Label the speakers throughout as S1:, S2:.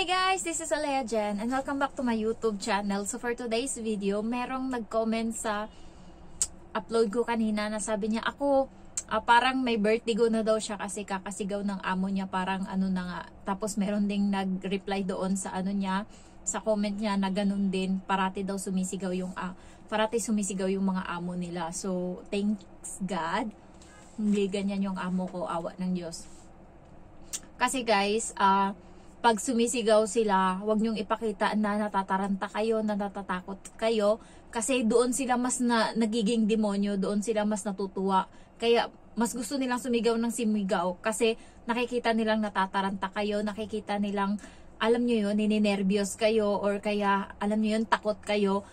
S1: Hi guys! This is Alea Jen and welcome back to my YouTube channel. So for today's video, merong nag-comment sa upload ko kanina na sabi niya ako parang may vertigo na daw siya kasi kakasigaw ng amo niya, parang ano na nga. Tapos meron ding nag-reply doon sa ano niya, sa comment niya na ganun din, parati daw sumisigaw yung mga amo nila. So thanks God, hindi ganyan yung amo ko, awa ng Diyos. Kasi guys, pag sumisigaw sila, huwag niyong ipakita na natataranta kayo, na natatakot kayo. Kasi doon sila mas nagiging demonyo, doon sila mas natutuwa. Kaya mas gusto nilang sumigaw ng sumigaw. Kasi nakikita nilang natataranta kayo, nakikita nilang, alam niyo yun, nininervyos kayo, or kaya, alam niyo yun, takot kayo.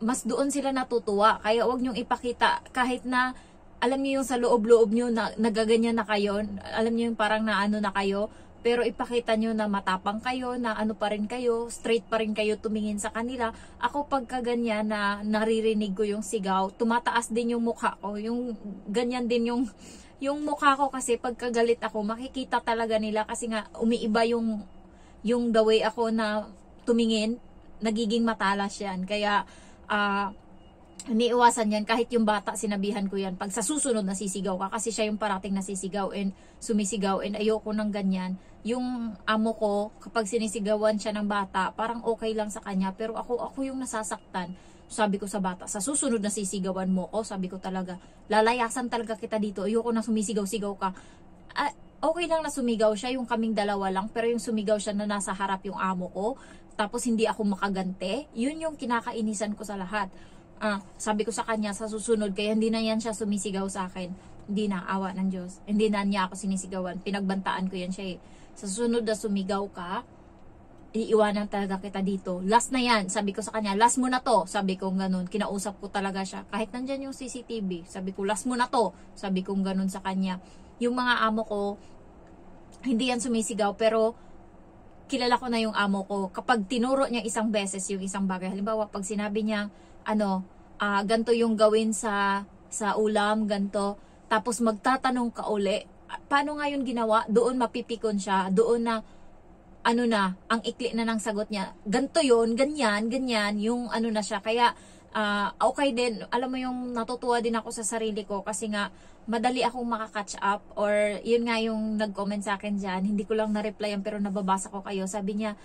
S1: Mas doon sila natutuwa. Kaya huwag niyong ipakita, kahit na, alam niyo yung sa loob-loob niyo na nagaganyan na kayo, alam niyo yung parang naano na kayo, pero ipakita nyo na matapang kayo, na ano pa rin kayo, straight pa rin kayo tumingin sa kanila. Ako pagka ganyan na naririnig ko yung sigaw, tumataas din yung mukha ko, yung ganyan din yung mukha ko, kasi pagka galit ako, makikita talaga nila, kasi nga umiiba yung the way ako na tumingin, nagiging matalas yan. Kaya iniiwasan yan. Kahit yung bata, sinabihan ko yan, pag sa susunod nasisigaw ka, kasi siya yung parating nasisigaw and sumisigaw, and ayoko ng ganyan. Yung amo ko, kapag sinisigawan siya ng bata, parang okay lang sa kanya, pero ako yung nasasaktan. Sabi ko sa bata, sa susunod nasisigawan mo ko, sabi ko talaga, lalayasan talaga kita dito, ayoko na sumisigaw-sigaw ka. Okay lang na sumigaw siya, yung kaming dalawa lang, pero yung sumigaw siya na nasa harap yung amo ko, tapos hindi ako makagante, yun yung kinakainisan ko sa lahat. Sabi ko sa kanya, sa susunod, kaya hindi na yan siya sumisigaw sa akin. Hindi na, awa ng Diyos. Hindi na niya ako sinisigawan. Pinagbantaan ko yan siya eh. Sa susunod na sumigaw ka, iiwanan talaga kita dito. Last na yan. Sabi ko sa kanya, last mo na to. Sabi ko ganun. Kinausap ko talaga siya. Kahit nandyan yung CCTV. Sabi ko, last mo na to. Sabi ko ganun sa kanya. Yung mga amo ko, hindi yan sumisigaw, pero kilala ko na yung amo ko. Kapag tinuro niya isang beses yung isang bagay, halimbawa, pag sinabi niya, ganto yung gawin sa ulam, ganto, tapos magtatanong ka uli, paano nga yun ginawa? Doon mapipikon siya, doon na, ang ikli na ng sagot niya, ganto yun, ganyan, yung na siya. Kaya, okay din, alam mo yung natutuwa din ako sa sarili ko, kasi nga, madali akong makakatch up, or yun nga yung nag-comment sa akin dyan, hindi ko lang na-replyan pero nababasa ko kayo, sabi niya,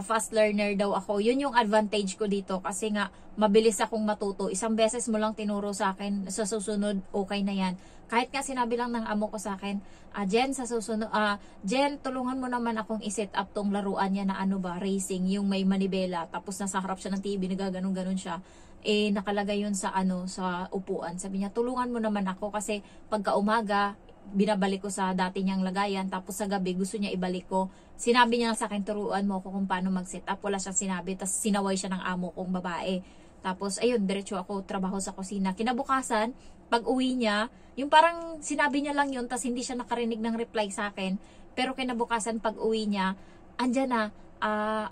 S1: fast learner daw ako. Yun yung advantage ko dito, kasi nga mabilis akong matuto. Isang beses mo lang tinuro sa akin, sa susunod okay na yan. Kahit nga sinabi lang ng amo ko sa akin, Jen, sa susunod, Jen, tulungan mo naman akong i-set up tong laruan niya na racing, yung may manibela, tapos nasa harap siya ng TV, nagaganon-ganon siya. Nakalagay yun sa sa upuan. Sabi niya, tulungan mo naman ako, kasi pagka umaga, binabalik ko sa dati niyang lagayan, tapos sa gabi gusto niya ibalik ko. Sinabi niya sa akin, turuan mo ako kung paano mag-set up. Wala siyang sinabi, tapos sinaway siya ng amo kong babae. Tapos ayun, diretso ako trabaho sa kusina. Kinabukasan, pag uwi niya, yung parang sinabi niya lang yun, tapos hindi siya nakarinig ng reply sa akin. Pero kinabukasan, pag uwi niya, andyan na,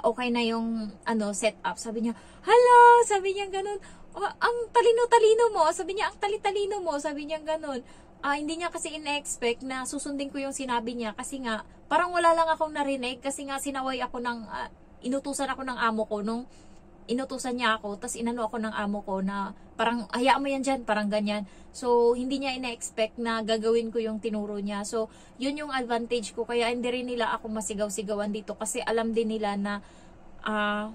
S1: okay na yung set up. Sabi niya, hala, sabi niya ganun, ang talino-talino mo, sabi niya, ang tali-talino mo, sabi niya ganun. Hindi niya kasi in-expect na susundin ko yung sinabi niya, kasi nga, parang wala lang akong narinig, kasi nga sinaway ako inutusan ako ng amo ko, nung inutusan niya ako, tas inano ako ng amo ko na parang, hayaan mo yan dyan, parang ganyan. So, hindi niya ina-expect na gagawin ko yung tinuro niya. So, yun yung advantage ko, kaya hindi rin nila ako masigaw-sigawan dito, kasi alam din nila na,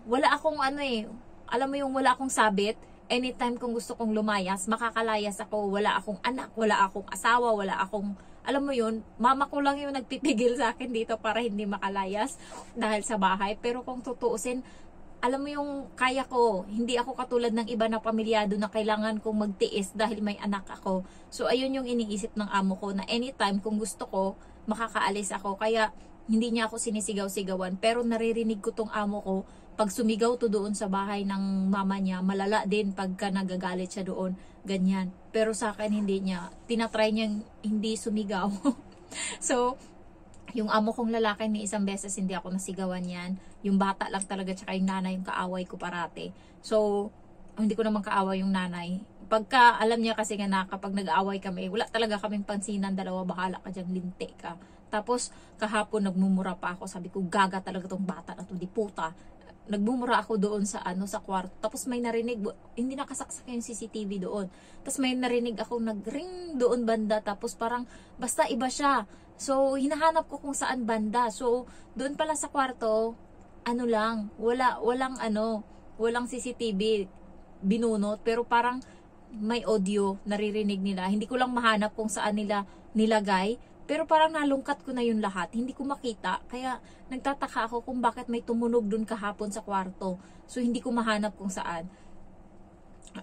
S1: wala akong alam mo yung wala akong sabit. Anytime kung gusto kong lumayas, makakalayas ako, wala akong anak, wala akong asawa, wala akong, alam mo yun, mama ko lang yung nagpipigil sa akin dito para hindi makalayas dahil sa bahay. Pero kung tutuusin, alam mo yung kaya ko, hindi ako katulad ng iba na pamilyado na kailangan kong magtiis dahil may anak ako. So ayun yung iniisip ng amo ko, na anytime kung gusto ko, makakaalis ako. Kaya hindi niya ako sinisigaw-sigawan, pero naririnig ko tong amo ko, pag sumigaw to doon sa bahay ng mama niya, malala din pagka nagagalit siya doon, ganyan. Pero sa akin hindi niya, tinatry niyang hindi sumigaw. So, yung amo kong lalaki, ni isang beses hindi ako nasigawan yan. Yung bata lang talaga, tsaka yung nanay, yung kaaway ko parate. So, hindi ko naman kaaway yung nanay. Pagka alam niya kasi nga na kapag nag-aaway kami, wala talaga kaming pansinan, dalawa, bahala ka dyan, linti ka. Tapos kahapon nagmumura pa ako, sabi ko gaga talaga tong bata na to, di puta. Nagmumura ako doon sa sa kwarto. Tapos may narinig, hindi nakasaksak yung CCTV doon. Tapos may narinig ako nagring doon banda, tapos parang basta iba siya. So hinahanap ko kung saan banda. So doon pala sa kwarto, walang CCTV binunot, pero parang may audio naririnig nila. Hindi ko lang mahanap kung saan nila nilagay, pero parang nalungkat ko na yung lahat. Hindi ko makita, kaya nagtataka ako kung bakit may tumunog dun kahapon sa kwarto. So hindi ko mahanap kung saan.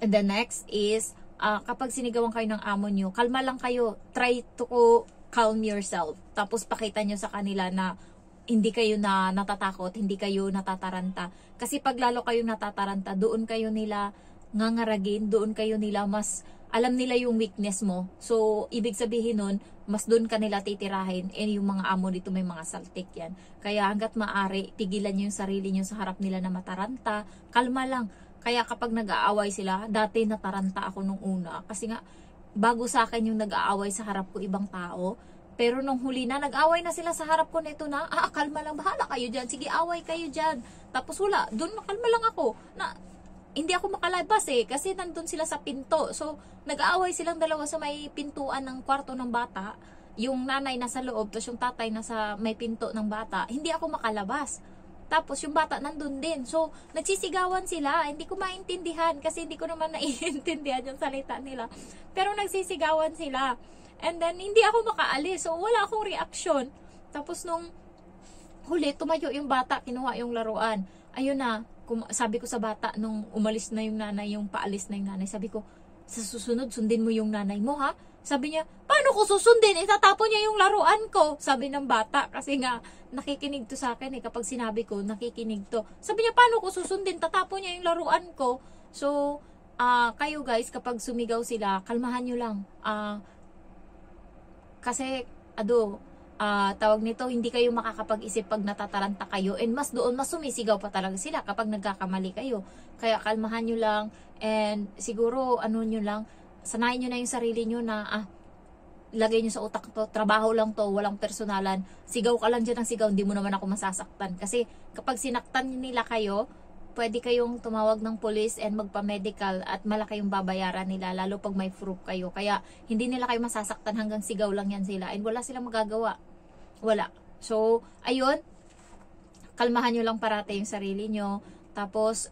S1: And the next is, kapag sinigawan kayo ng amo nyo, kalma lang kayo. Try to calm yourself. Tapos pakita nyo sa kanila na hindi kayo na natatakot, hindi kayo natataranta. Kasi pag lalo kayong natataranta, doon kayo nila ngangaragin, doon kayo nila mas alam nila yung weakness mo. So, ibig sabihin nun, mas doon ka nila titirahin. And yung mga amo dito may mga saltik yan. Kaya hanggat maaari, pigilan nyo yung sarili nyo sa harap nila na mataranta. Kalma lang. Kaya kapag nag-aaway sila, dati nataranta ako nung una. Kasi nga, bago sa akin yung nag-aaway sa harap ko ibang tao. Pero nung huli na, nag-away na sila sa harap ko nito na, kalma lang, bahala kayo dyan. Sige, away kayo dyan. Tapos wala, doon kalma lang ako. Hindi ako makalabas kasi nandun sila sa pinto. So, nag-aaway silang dalawa sa may pintuan ng kwarto ng bata. Yung nanay nasa loob, tapos yung tatay nasa may pinto ng bata. Hindi ako makalabas. Tapos yung bata nandun din. So, nagsisigawan sila. Hindi ko maintindihan kasi hindi ko naman naiintindihan yung salita nila. Pero nagsisigawan sila. And then, hindi ako makaalis. So, wala akong reaksyon. Tapos nung huli, tumayo yung bata, kinuha yung laruan. Ayun na, sabi ko sa bata, nung umalis na yung nanay, yung paalis na yung nanay, sabi ko, sa susunod, sundin mo yung nanay mo, ha? Sabi niya, paano ko susundin? Itatapon niya yung laruan ko. Sabi ng bata, kasi nga, nakikinig to sa akin kapag sinabi ko, nakikinig to. Sabi niya, paano ko susundin? Tatapon niya yung laruan ko. So, kayo guys, kapag sumigaw sila, kalmahan nyo lang. Kasi, tawag nito, hindi kayo makakapag-isip pag natataranta kayo, and mas sumisigaw pa talaga sila kapag nagkakamali kayo. Kaya kalmahan nyo lang, and siguro nyo lang, sanayin nyo na yung sarili nyo na lagay nyo sa utak to, trabaho lang to, walang personalan, sigaw ka lang dyan ng sigaw, hindi mo naman ako masasaktan. Kasi kapag sinaktan nila kayo, pwede kayong tumawag ng police and magpa-medical at malaki yung babayaran nila, lalo pag may proof kayo. Kaya hindi nila kayo masasaktan, hanggang sigaw lang yan sila, and wala silang magagawa. Wala. So, ayun, kalmahan nyo lang parate yung sarili nyo. Tapos,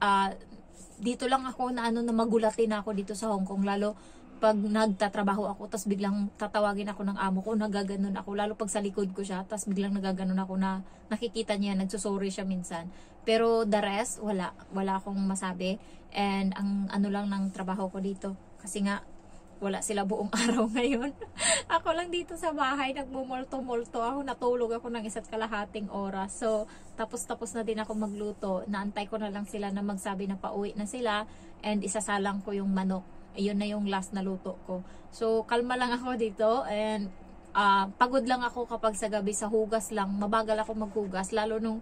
S1: dito lang ako na magulatin ako dito sa Hong Kong, lalo pag nagtatrabaho ako, tapos biglang tatawagin ako ng amo ko, nagaganon ako, lalo pag sa likod ko siya, tapos biglang nagaganon ako na nakikita niya, nagsusorry siya minsan. Pero the rest, wala akong masabi. And ang lang ng trabaho ko dito, kasi nga, wala sila buong araw ngayon. Ako lang dito sa bahay, nagmumulto-multo ako, natulog ako ng 1.5 oras. So, tapos na din ako magluto. Naantay ko na lang sila na magsabi na pauwi na sila, and isasalang ko yung manok. Ayun na yung last na luto ko. So, kalma lang ako dito, and pagod lang ako kapag sa gabi sa hugas lang. Mabagal ako maghugas, lalo nung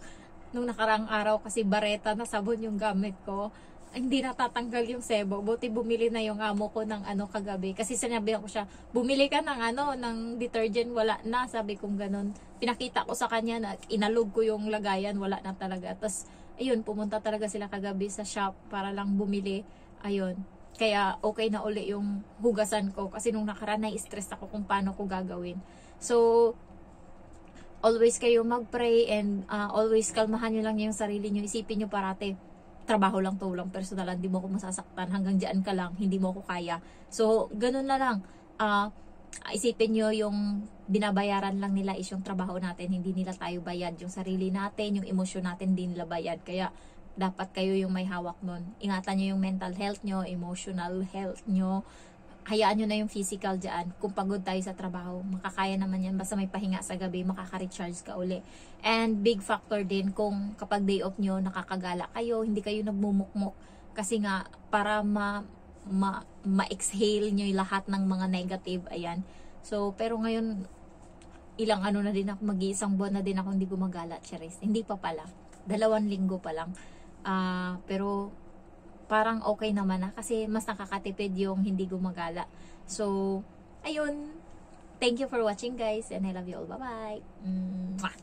S1: nakarang araw kasi bareta na sabon yung gamit ko. Hindi natatanggal yung sebo. Buti bumili na yung amo ko ng kagabi. Kasi sinabihan ko siya, bumili ka ng detergent, wala na. Sabi kong ganun. Pinakita ko sa kanya na inalog ko yung lagayan, wala na talaga. Tapos, ayun, pumunta talaga sila kagabi sa shop para lang bumili. Ayun. Kaya okay na uli yung hugasan ko. Kasi nung nakaraan, na-stress ako kung paano ko gagawin. So, always kayo mag-pray, and always kalmahan nyo lang yung sarili nyo. Isipin nyo parate, trabaho lang to, walang personalan, hindi mo ako masasaktan, hanggang dyan ka lang, hindi mo ako kaya. So, ganun na lang. Isipin nyo yung binabayaran lang nila is yung trabaho natin, hindi nila tayo bayad. Yung sarili natin, yung emosyon natin, hindi nila bayad. Kaya, dapat kayo yung may hawak nun. Ingatan nyo yung mental health nyo, emotional health nyo. Hayaan nyo na yung physical dyan. Kung pagod tayo sa trabaho, makakaya naman yan. Basta may pahinga sa gabi, makaka-recharge ka uli. And big factor din kung kapag day off nyo, nakakagala kayo, hindi kayo nagmumukmuk. Kasi nga, para ma-exhale nyo yung lahat ng mga negative. Ayan. So, pero ngayon, ilang na din ako, mag-iisang buwan na din ako hindi gumagala, Charis. Hindi pa pala. 2 linggo pa lang. Pero parang okay naman kasi mas nakakatipid yung hindi gumagala. So, ayun, Thank you for watching guys and I love you all. Bye-bye. Mwah!